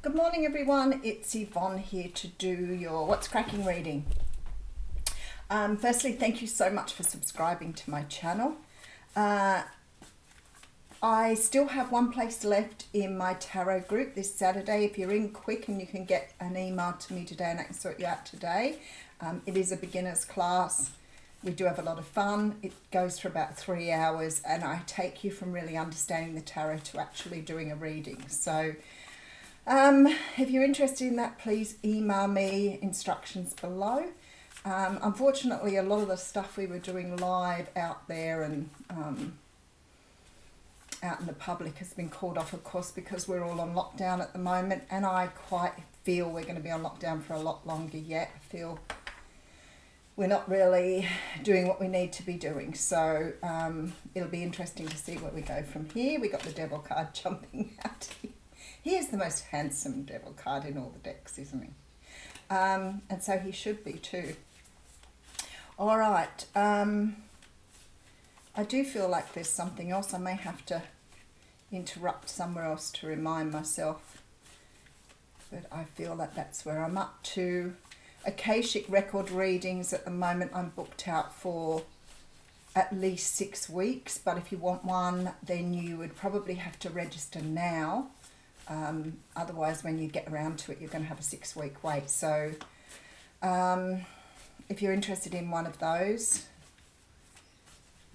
Good morning everyone, it's Yvonne here to do your What's Cracking reading. Firstly, thank you so much for subscribing to my channel. I still have one place left in my tarot group this Saturday. If you're in quick and you can get an email to me today and I can sort you out today. It is a beginner's class. We do have a lot of fun. It goes for about 3 hours and I take you from really understanding the tarot to actually doing a reading. So if you're interested in that, please email me, instructions below. Unfortunately, a lot of the stuff we were doing live out there and out in the public has been called off, of course, because we're all on lockdown at the moment, and I quite feel we're going to be on lockdown for a lot longer yet. I feel we're not really doing what we need to be doing, so it'll be interesting to see where we go from here. We got the devil card jumping out here. He is the most handsome devil card in all the decks, isn't he? And so he should be too. All right. I do feel like there's something else. I may have to interrupt somewhere else to remind myself. But I feel that that's where I'm up to. Akashic record readings at the moment I'm booked out for at least 6 weeks. But if you want one, then you would probably have to register now. Otherwise, when you get around to it, you're going to have a 6-week wait. So if you're interested in one of those,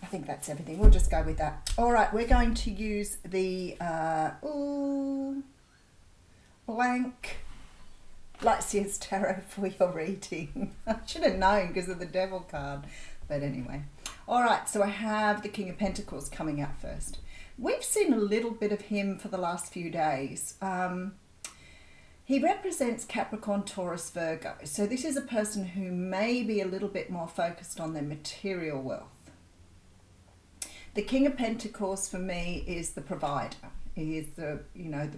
I think that's everything. We'll just go with that. All right, we're going to use the blank Lightseers Tarot for your reading. I should have known because of the devil card. But anyway. All right, so I have the King of Pentacles coming out first. We've seen a little bit of him for the last few days. He represents Capricorn, Taurus, Virgo. So this is a person who may be a little bit more focused on their material wealth. The King of Pentacles for me is the provider. He is the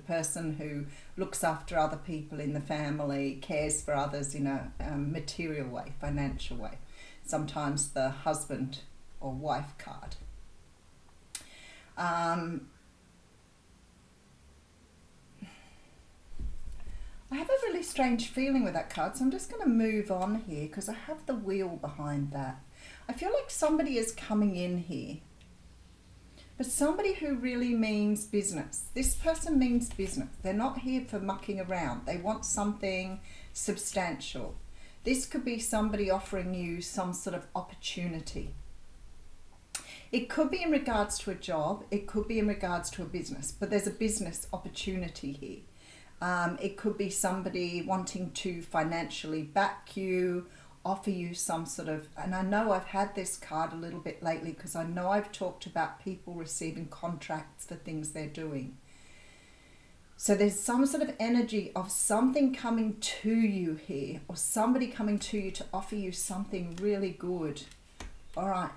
person who looks after other people in the family, cares for others in a material way, financial way. Sometimes the husband or wife card. I have a really strange feeling with that card, so I'm just going to move on here because I have the wheel behind that. I feel like somebody is coming in here, but somebody who really means business. This person means business. They're not here for mucking around. They want something substantial. This could be somebody offering you some sort of opportunity. It could be in regards to a job, it could be in regards to a business, but there's a business opportunity here. It could be somebody wanting to financially back you, offer you some sort of, and I know I've had this card a little bit lately because I know I've talked about people receiving contracts for things they're doing. So there's some sort of energy of something coming to you here, or somebody coming to you to offer you something really good. All right.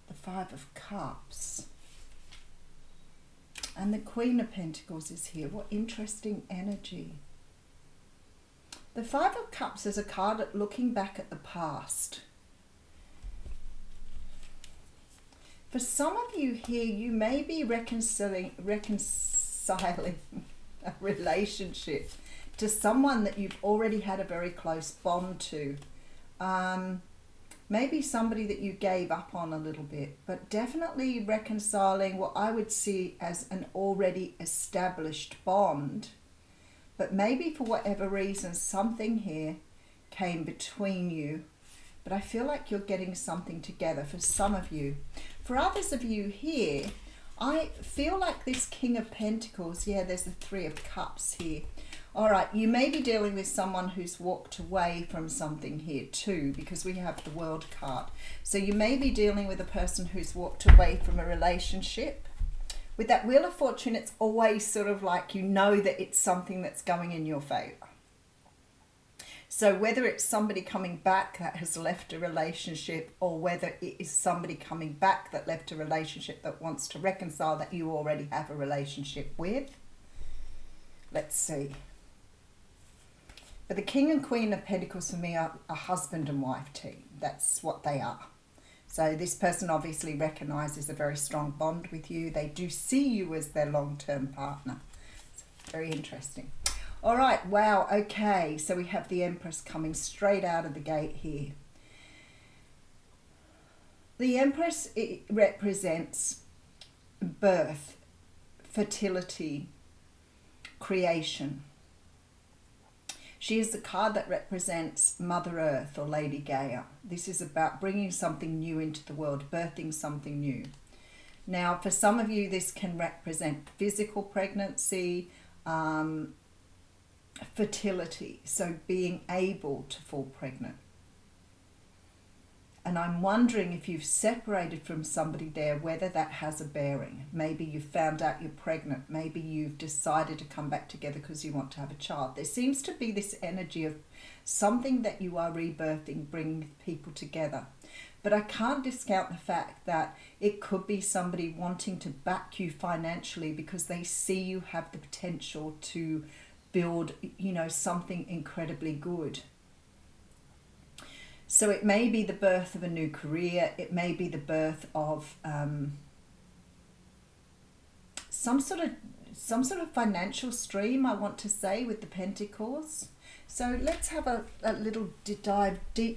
The Five of Cups. And the Queen of Pentacles is here. What interesting energy. The Five of Cups is a card looking back at the past. For some of you here, you may be reconciling a relationship to someone that you've already had a very close bond to. Maybe somebody that you gave up on a little bit, but definitely reconciling what I would see as an already established bond. But maybe for whatever reason, something here came between you. But I feel like you're getting something together for some of you. For others of you here, I feel like this King of Pentacles, yeah, there's the Three of Cups here. All right, you may be dealing with someone who's walked away from something here too, because we have the World card. So you may be dealing with a person who's walked away from a relationship. With that Wheel of Fortune, it's always sort of like you know that it's something that's going in your favor. So whether it's somebody coming back that has left a relationship, or whether it is somebody coming back that left a relationship that wants to reconcile that you already have a relationship with. Let's see. But the King and Queen of Pentacles for me are a husband and wife team. That's what they are. So this person obviously recognises a very strong bond with you. They do see you as their long-term partner. It's very interesting. All right, wow, okay, so we have the Empress coming straight out of the gate here. The Empress, it represents birth, fertility, creation. She is the card that represents Mother Earth or Lady Gaia. This is about bringing something new into the world, birthing something new. Now, for some of you, this can represent physical pregnancy, fertility, so being able to fall pregnant. And I'm wondering if you've separated from somebody there, whether that has a bearing. Maybe you've found out you're pregnant. Maybe you've decided to come back together because you want to have a child. There seems to be this energy of something that you are rebirthing, bringing people together. But I can't discount the fact that it could be somebody wanting to back you financially because they see you have the potential to build, something incredibly good. So it may be the birth of a new career. It may be the birth of some sort of financial stream, I want to say, with the Pentacles. So let's have a little deep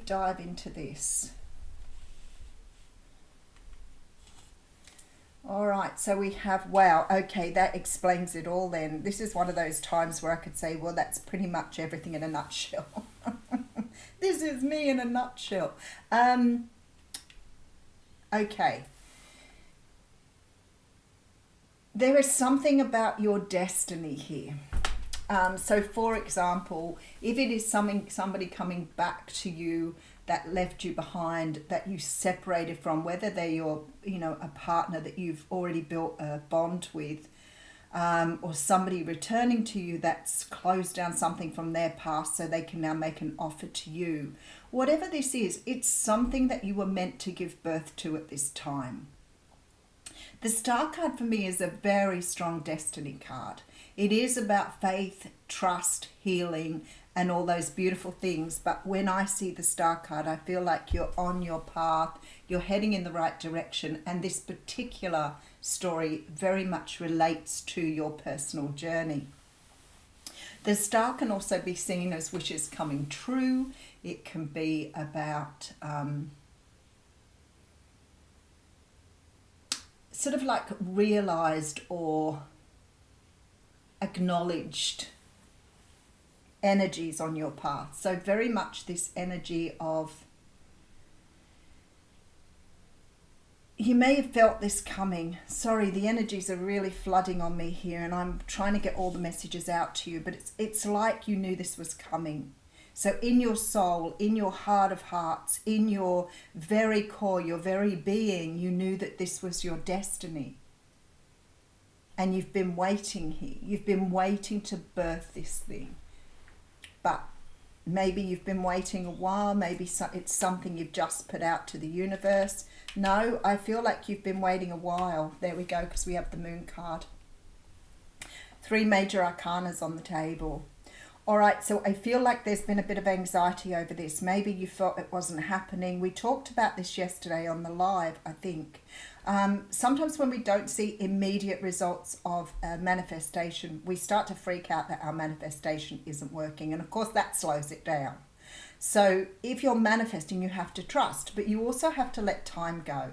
dive into this. All right, so we have, wow, okay, that explains it all then. This is one of those times where I could say, well, that's pretty much everything in a nutshell. This is me in a nutshell. Okay. There is something about your destiny here. So, for example, if it is somebody coming back to you that left you behind, that you separated from, whether they're your, a partner that you've already built a bond with, or somebody returning to you that's closed down something from their past so they can now make an offer to you. Whatever this is, it's something that you were meant to give birth to at this time. The Star card for me is a very strong destiny card. It is about faith, trust, healing, and all those beautiful things. But when I see the Star card, I feel like you're on your path, you're heading in the right direction, and this particular story very much relates to your personal journey. The Star can also be seen as wishes coming true. It can be about sort of like realized or acknowledged energies on your path. So very much this energy of, you may have felt this coming. Sorry, the energies are really flooding on me here and I'm trying to get all the messages out to you, but it's like you knew this was coming. So in your soul, in your heart of hearts, in your very core, your very being, you knew that this was your destiny. And you've been waiting here. You've been waiting to birth this thing. But maybe you've been waiting a while. Maybe it's something you've just put out to the universe. No, I feel like you've been waiting a while. There we go, because we have the Moon card. 3 major arcanas on the table. All right, so I feel like there's been a bit of anxiety over this. Maybe you felt it wasn't happening. We talked about this yesterday on the live, I think. Sometimes when we don't see immediate results of a manifestation, we start to freak out that our manifestation isn't working. And of course, that slows it down. So if you're manifesting, you have to trust, but you also have to let time go.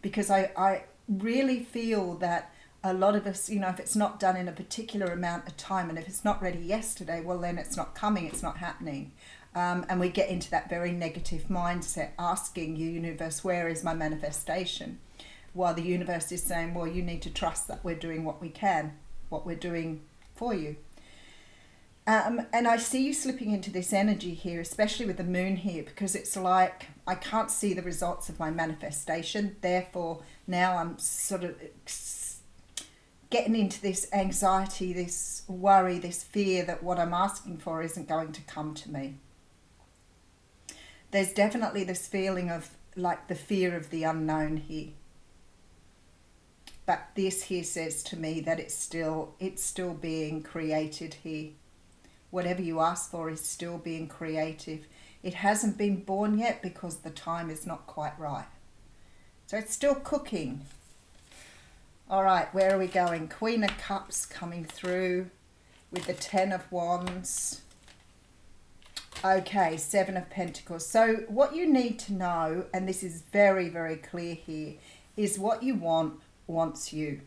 Because I really feel that a lot of us, if it's not done in a particular amount of time, and if it's not ready yesterday, well, then it's not coming, it's not happening. And we get into that very negative mindset, asking you, universe, where is my manifestation? While the universe is saying, well, you need to trust that we're doing what we can, what we're doing for you. And I see you slipping into this energy here, especially with the Moon here, because it's like, I can't see the results of my manifestation. Therefore, now I'm sort of getting into this anxiety, this worry, this fear that what I'm asking for isn't going to come to me. There's definitely this feeling of like the fear of the unknown here. But this here says to me that it's still being created here. Whatever you ask for is still being creative. It hasn't been born yet because the time is not quite right. So it's still cooking. All right, where are we going? Queen of Cups coming through with the 10 of Wands. Okay, 7 of Pentacles. So what you need to know, and this is very, very clear here, is what you want wants you.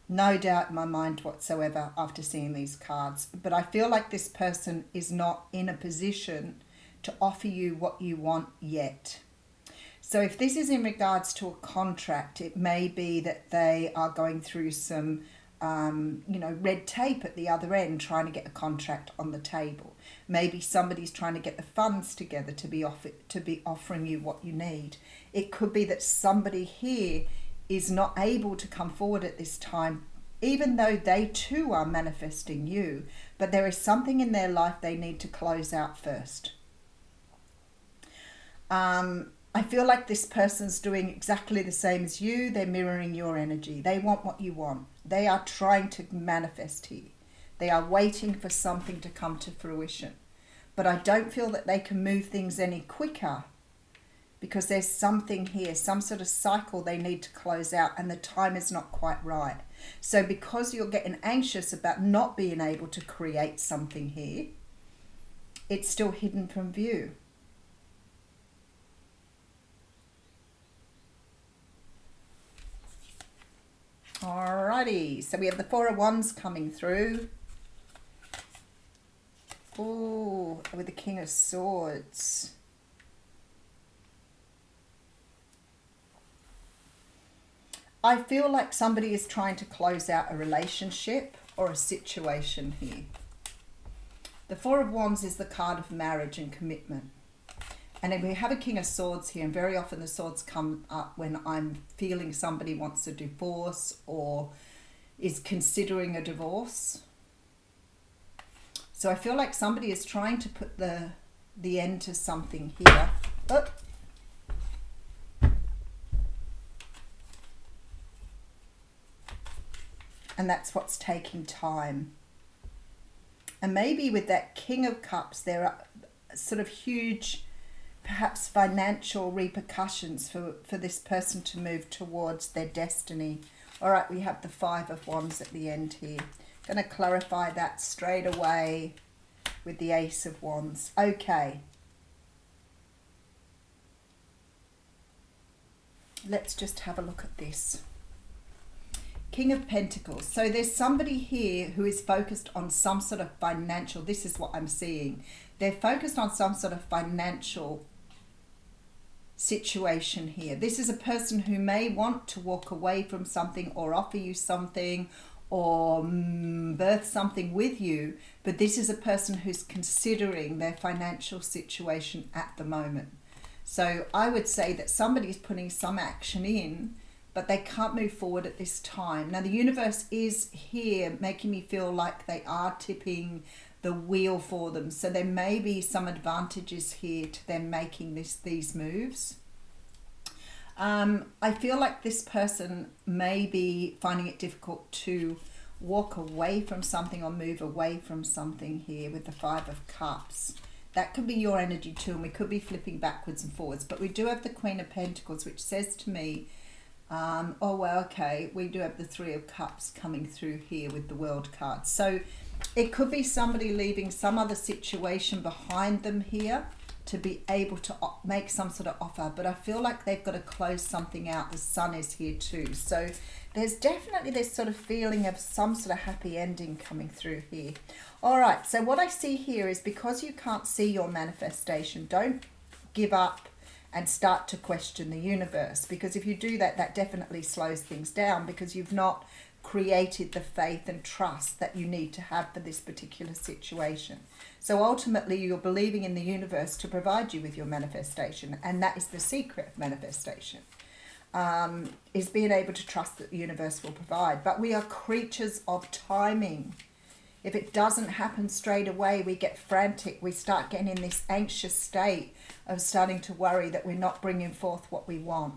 No doubt in my mind whatsoever after seeing these cards. But I feel like this person is not in a position to offer you what you want yet. So if this is in regards to a contract, it may be that they are going through some red tape at the other end, trying to get a contract on the table. Maybe somebody's trying to get the funds together to be offering you what you need. It could be that somebody here is not able to come forward at this time, even though they too are manifesting you, but there is something in their life they need to close out first. I feel like this person's doing exactly the same as you. They're mirroring your energy. They want what you want. They are trying to manifest here. They are waiting for something to come to fruition. But I don't feel that they can move things any quicker because there's something here, some sort of cycle they need to close out and the time is not quite right. So because you're getting anxious about not being able to create something here, it's still hidden from view. Alrighty, so we have the 4 of Wands coming through. Oh, with the King of Swords. I feel like somebody is trying to close out a relationship or a situation here. The 4 of Wands is the card of marriage and commitment. And then we have a King of Swords here, and very often the swords come up when I'm feeling somebody wants a divorce or is considering a divorce. So I feel like somebody is trying to put the end to something here. Oh. And that's what's taking time. And maybe with that King of Cups, there are sort of huge, perhaps financial repercussions for this person to move towards their destiny. All right, we have the 5 of Wands at the end here. Going to clarify that straight away with the Ace of Wands. Okay. Let's just have a look at this. King of Pentacles. So there's somebody here who is focused on some sort of financial, this is what I'm seeing. They're focused on some sort of financial situation here. This is a person who may want to walk away from something or offer you something or birth something with you, but this is a person who's considering their financial situation at the moment. So I would say that somebody's putting some action in, but they can't move forward at this time. Now the universe is here making me feel like they are tipping the wheel for them. So there may be some advantages here to them making these moves. I feel like this person may be finding it difficult to walk away from something or move away from something here with the 5 of Cups. That could be your energy too, and we could be flipping backwards and forwards. But we do have the Queen of Pentacles, which says to me, oh well, okay, we do have the 3 of Cups coming through here with the World card. So it could be somebody leaving some other situation behind them here to be able to make some sort of offer, but I feel like they've got to close something out. The Sun is here too, so there's definitely this sort of feeling of some sort of happy ending coming through here. All right, so what I see here is, because you can't see your manifestation, don't give up and start to question the universe, because if you do that, that definitely slows things down, because you've not created the faith and trust that you need to have for this particular situation. So ultimately you're believing in the universe to provide you with your manifestation, and that is the secret of manifestation, is being able to trust that the universe will provide. But we are creatures of timing. If it doesn't happen straight away, we get frantic. We start getting in this anxious state of starting to worry that we're not bringing forth what we want.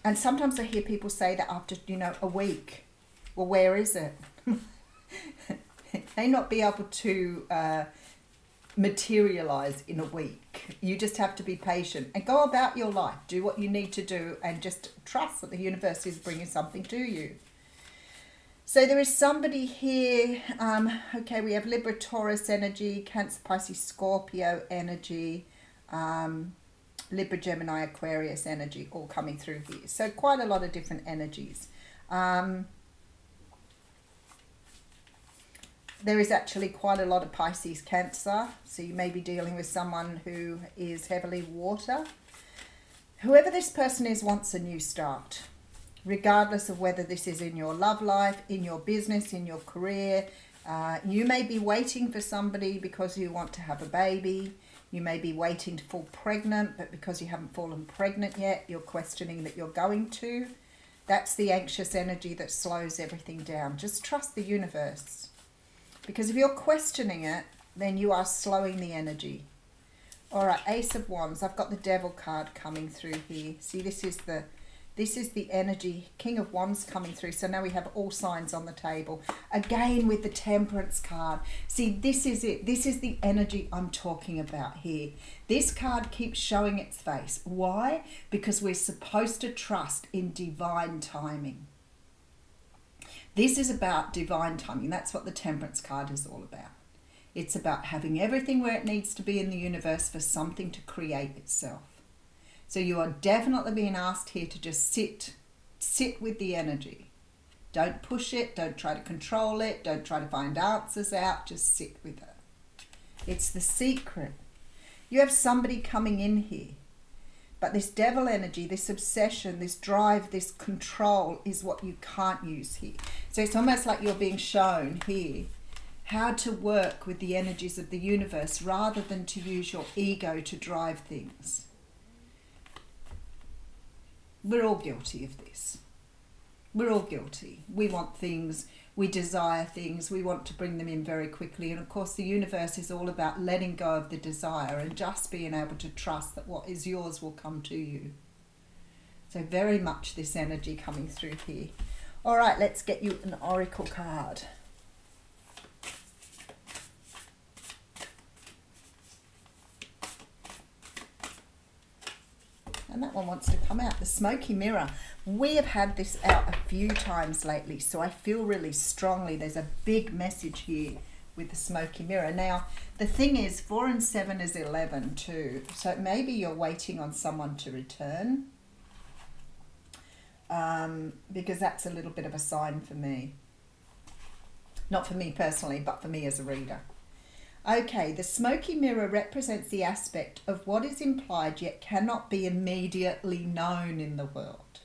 And sometimes I hear people say that after, a week. Well, where is it? It may not be able to materialize in a week. You just have to be patient and go about your life. Do what you need to do and just trust that the universe is bringing something to you. So there is somebody here, okay, we have Libra, Taurus energy, Cancer, Pisces, Scorpio energy, Libra, Gemini, Aquarius energy all coming through here. So quite a lot of different energies. There is actually quite a lot of Pisces, Cancer. So you may be dealing with someone who is heavily water. Whoever this person is wants a new start, regardless of whether this is in your love life, in your business, in your career. You may be waiting for somebody because you want to have a baby. You may be waiting to fall pregnant, but because you haven't fallen pregnant yet, you're questioning that you're going to. That's the anxious energy that slows everything down. Just trust the universe. Because if you're questioning it, then you are slowing the energy. All right, Ace of Wands. I've got the Devil card coming through here. See, this is the energy, King of Wands coming through. So now we have all signs on the table. Again with the Temperance card. See, this is it. This is the energy I'm talking about here. This card keeps showing its face. Why? Because we're supposed to trust in divine timing. This is about divine timing. That's what the Temperance card is all about. It's about having everything where it needs to be in the universe for something to create itself. So you are definitely being asked here to just sit with the energy. Don't push it. Don't try to control it. Don't try to find answers out. Just sit with it. It's the secret. You have somebody coming in here. But this devil energy, this obsession, this drive, this control is what you can't use here. So it's almost like you're being shown here how to work with the energies of the universe rather than to use your ego to drive things. We're all guilty of this. We're all guilty. We want things, we desire things, we want to bring them in very quickly. And of course the universe is all about letting go of the desire and just being able to trust that what is yours will come to you. So very much this energy coming through here. All right, let's get you an oracle card. And that one wants to come out, the smoky mirror. We have had this out a few times lately, so I feel really strongly there's a big message here with the smoky mirror. Now, the thing is, 4 and 7 is 11 too. So maybe you're waiting on someone to return, because that's a little bit of a sign for me. Not for me personally, but for me as a reader. Okay, the smoky mirror represents the aspect of what is implied yet cannot be immediately known in the world.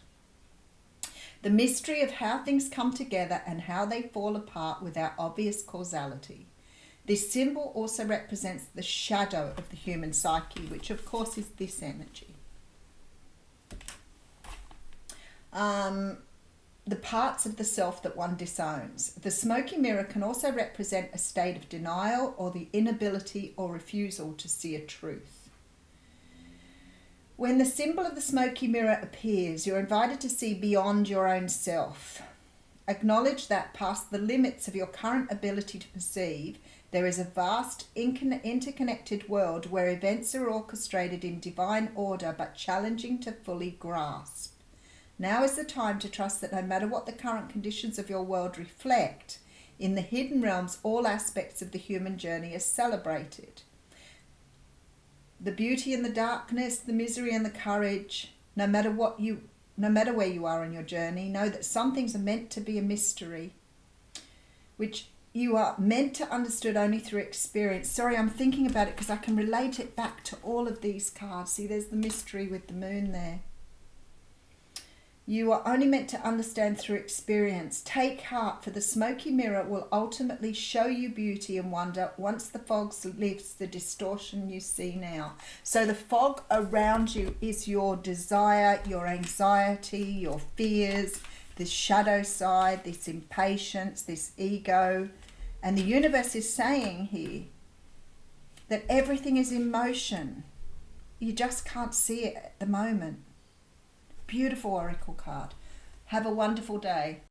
The mystery of how things come together and how they fall apart without obvious causality. This symbol also represents the shadow of the human psyche, which of course is this energy. The parts of the self that one disowns. The smoky mirror can also represent a state of denial or the inability or refusal to see a truth. When the symbol of the smoky mirror appears, you're invited to see beyond your own self. Acknowledge that past the limits of your current ability to perceive, there is a vast, interconnected world where events are orchestrated in divine order but challenging to fully grasp. Now is the time to trust that no matter what the current conditions of your world reflect, in the hidden realms all aspects of the human journey are celebrated. The beauty and the darkness, the misery and the courage, no matter where you are in your journey, know that some things are meant to be a mystery, which you are meant to understood only through experience. Sorry, I'm thinking about it because I can relate it back to all of these cards. See, there's the mystery with the moon there. You are only meant to understand through experience. Take heart, for the smoky mirror will ultimately show you beauty and wonder once the fog lifts the distortion you see now. So the fog around you is your desire, your anxiety, your fears, this shadow side, this impatience, this ego. And the universe is saying here that everything is in motion. You just can't see it at the moment. Beautiful oracle card. Have a wonderful day.